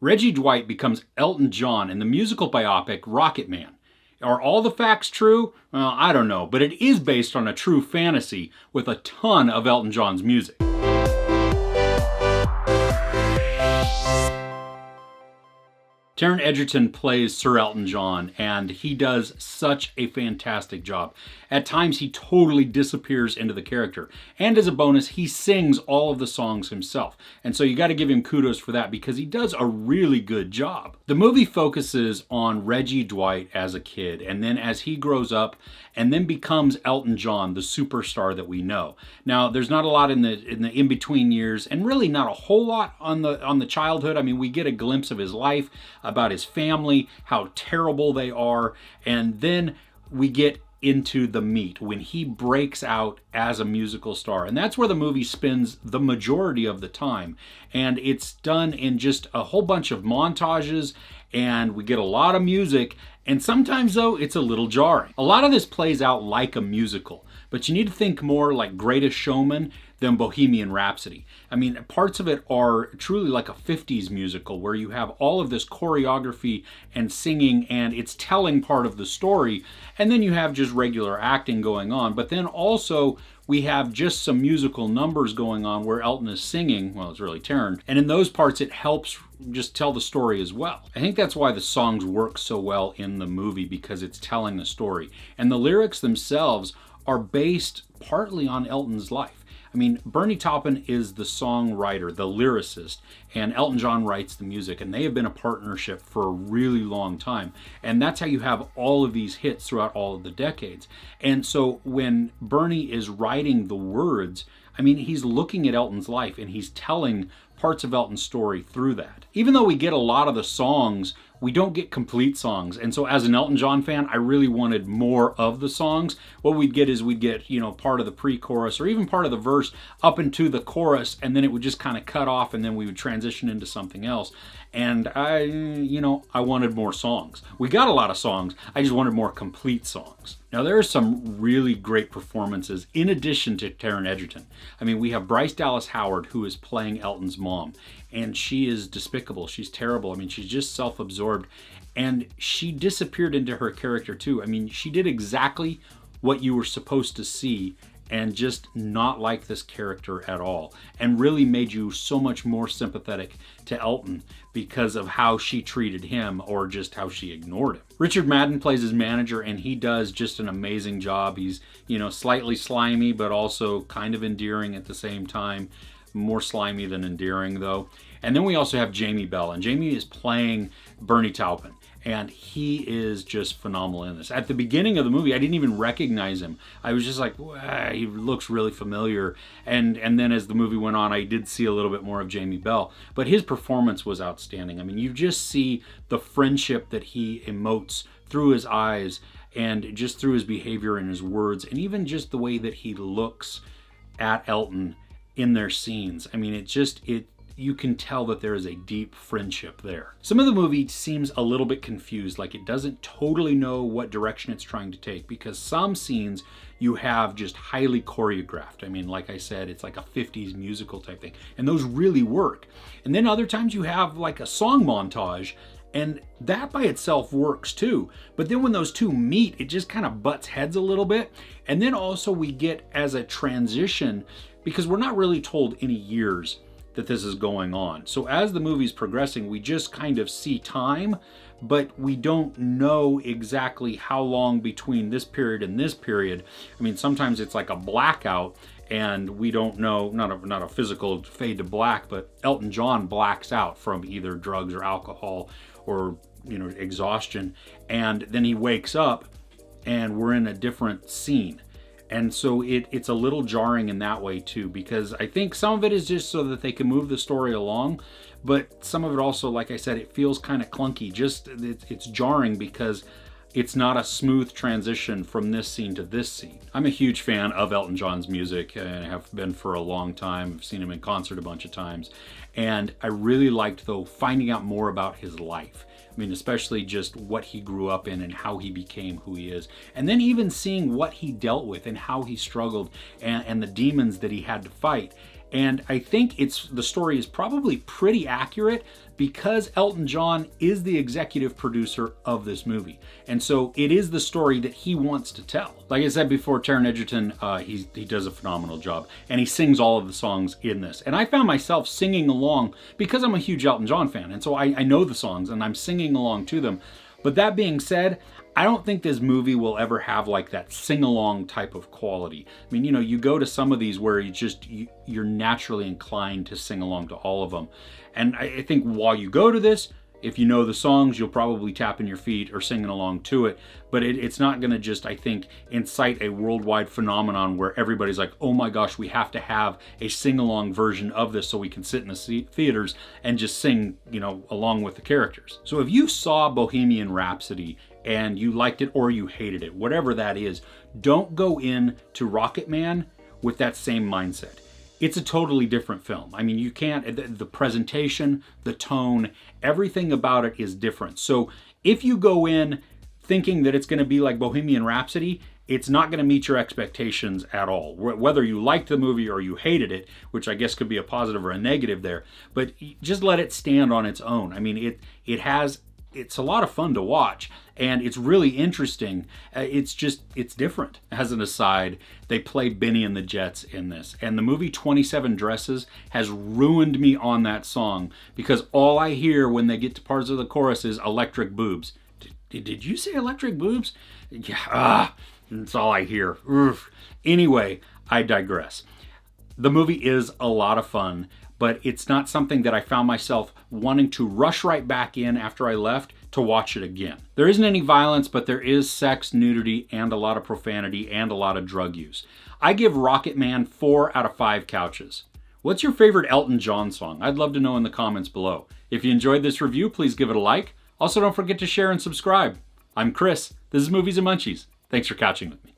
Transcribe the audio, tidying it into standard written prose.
Reggie Dwight becomes Elton John in the musical biopic Rocketman. Are all the facts true? Well, I don't know, but it is based on a true fantasy with a ton of Elton John's music. Taron Egerton plays Sir Elton John, and he does such a fantastic job. At times, he totally disappears into the character. And as a bonus, he sings all of the songs himself. And so you got to give him kudos for that because he does a really good job. The movie focuses on Reggie Dwight as a kid, and then as he grows up, and then becomes Elton John, the superstar that we know. Now, there's not a lot in the in-between years, and really not a whole lot on the childhood. I mean, we get a glimpse of his life, about his family, how terrible they are, and then we get into the meat when he breaks out as a musical star. And that's where the movie spends the majority of the time. And it's done in just a whole bunch of montages, and we get a lot of music, and sometimes though it's a little jarring. A lot of this plays out like a musical, but you need to think more like Greatest Showman than Bohemian Rhapsody. I mean, parts of it are truly like a 50s musical where you have all of this choreography and singing, and it's telling part of the story, and then you have just regular acting going on. But then also we have just some musical numbers going on where Elton is singing, well, it's really Taron, and in those parts it helps just tell the story as well. I think that's why the songs work so well in the movie, because it's telling the story. And the lyrics themselves are based partly on Elton's life. I mean, Bernie Taupin is the songwriter, the lyricist, and Elton John writes the music, and they have been a partnership for a really long time. And that's how you have all of these hits throughout all of the decades. And so when Bernie is writing the words, I mean, he's looking at Elton's life and he's telling parts of Elton's story through that. Even though we get a lot of the songs, we don't get complete songs. And so as an Elton John fan, I really wanted more of the songs. What we'd get, part of the pre-chorus or even part of the verse up into the chorus, and then it would just kind of cut off, and then we would transition into something else. And I wanted more songs. We got a lot of songs. I just wanted more complete songs. Now, there are some really great performances in addition to Taron Egerton. I mean, we have Bryce Dallas Howard, who is playing Elton's mom, and she is despicable. She's terrible. I mean, she's just self-absorbed, and she disappeared into her character too. I mean, she did exactly what you were supposed to see and just not like this character at all, and really made you so much more sympathetic to Elton because of how she treated him or just how she ignored him. Richard Madden plays his manager, and he does just an amazing job. He's, slightly slimy, but also kind of endearing at the same time. More slimy than endearing, though. And then we also have Jamie Bell, and Jamie is playing Bernie Taupin, and he is just phenomenal in this. At the beginning of the movie, I didn't even recognize him. I was just like, he looks really familiar. And then as the movie went on, I did see a little bit more of Jamie Bell, but his performance was outstanding. I mean, you just see the friendship that he emotes through his eyes and just through his behavior and his words, and even just the way that he looks at Elton in their scenes. I mean, you can tell that there is a deep friendship there. Some of the movie seems a little bit confused, like it doesn't totally know what direction it's trying to take, because some scenes you have just highly choreographed. I mean, like I said, it's like a 50s musical type thing, and those really work. And then other times you have like a song montage, and that by itself works too. But then when those two meet, it just kind of butts heads a little bit. And then also we get as a transition, because we're not really told any years that this is going on. So as the movie's progressing, we just kind of see time, but we don't know exactly how long between this period and this period. I mean, sometimes it's like a blackout, and we don't know, not a physical fade to black, but Elton John blacks out from either drugs or alcohol or exhaustion, and then he wakes up and we're in a different scene. And so it's a little jarring in that way too, because I think some of it is just so that they can move the story along, but some of it also, like I said, it feels kind of clunky. It's jarring because it's not a smooth transition from this scene to this scene. I'm a huge fan of Elton John's music, and have been for a long time. I've seen him in concert a bunch of times, and I really liked, though, finding out more about his life. I mean, especially just what he grew up in and how he became who he is. And then even seeing what he dealt with and how he struggled, and the demons that he had to fight. And I think the story is probably pretty accurate because Elton John is the executive producer of this movie. And so it is the story that he wants to tell. Like I said before, Taron Egerton, he does a phenomenal job. And he sings all of the songs in this. And I found myself singing along because I'm a huge Elton John fan. And so I know the songs and I'm singing along to them. But that being said, I don't think this movie will ever have like that sing-along type of quality. I mean, you go to some of these where you're naturally inclined to sing along to all of them. And I think while you go to this, if you know the songs, you'll probably tapping your feet or singing along to it. But it's not going to just, I think, incite a worldwide phenomenon where everybody's like, oh my gosh, we have to have a sing-along version of this so we can sit in the theaters and just sing, along with the characters. So if you saw Bohemian Rhapsody and you liked it or you hated it, whatever that is, don't go in to Rocketman with that same mindset. It's a totally different film. I mean, you can't, the presentation, the tone, everything about it is different. So if you go in thinking that it's going to be like Bohemian Rhapsody, it's not going to meet your expectations at all. Whether you liked the movie or you hated it, which I guess could be a positive or a negative there, but just let it stand on its own. I mean, it's a lot of fun to watch and it's really interesting. It's different. As an aside, they play Benny and the Jets in this, and the movie 27 Dresses has ruined me on that song because all I hear when they get to parts of the chorus is electric boobs. Did you say electric boobs? Yeah, that's all I hear. Oof. Anyway, I digress. The movie is a lot of fun, but it's not something that I found myself wanting to rush right back in after I left to watch it again. There isn't any violence, but there is sex, nudity, and a lot of profanity and a lot of drug use. I give Rocketman 4 out of 5 couches. What's your favorite Elton John song? I'd love to know in the comments below. If you enjoyed this review, please give it a like. Also, don't forget to share and subscribe. I'm Chris. This is Movies and Munchies. Thanks for catching with me.